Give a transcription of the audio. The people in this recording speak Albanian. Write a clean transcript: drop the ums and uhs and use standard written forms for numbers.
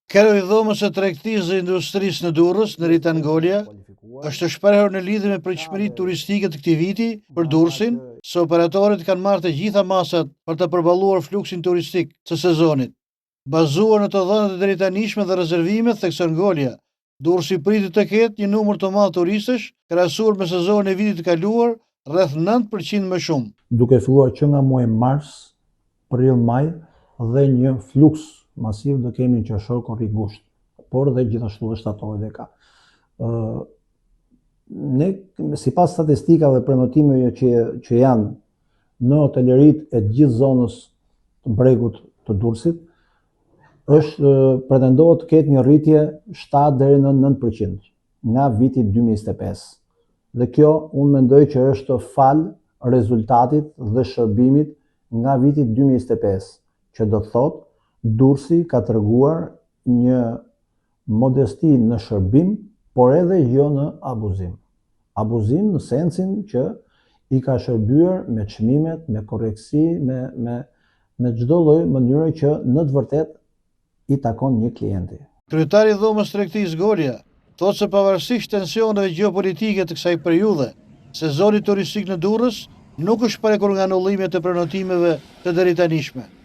Kreu i dhomës së tregtisë dhe industrisë në Durrës, Nerita Ngolia, është shprehur në lidhje me pritshmëritë turistike të këtij viti për Durrësin, se operatorët kanë marrë të gjitha masat për të përballuar fluksin turistik të sezonit. Bazuar në të dhënat e drejtanishme dhe rezervimet, thekson Ngolia, Durrësi pritet të ketë një numër të madh turistësh, krahasuar me sezonin e vitit të kaluar, rreth 9% më shumë. Duke filluar që nga muaji mars, prill, maj dhe një fluks masiv do kemi në qershor, korrik, gusht, por dhe gjithashtu dhe shtator dhe ka. Ne, sipas statistikave dhe prenotimeve që janë në hoteleritë e gjithë zonës të bregut të Durrësit, pretendohet të ketë një rritje 7 deri në 9% nga viti 2025. Dhe kjo unë mendoj që është fal rezultatit dhe shërbimit nga viti 2025, që do të thotë Durrësi ka treguar një modesti në shërbim, por edhe jo në abuzim. Abuzim në sensin që i ka shërbyer me çmimet, me korreksi, me çdo lloj mënyre që në të vërtetë i takon një klienti. Kryetari i dhomës tregtisë Ngolia thotë se pavarësisht tensioneve gjeopolitike të kësaj periudhe, sezoni turistik në Durrës nuk është prekur nga anullimet e prenotimeve të drejtanishme.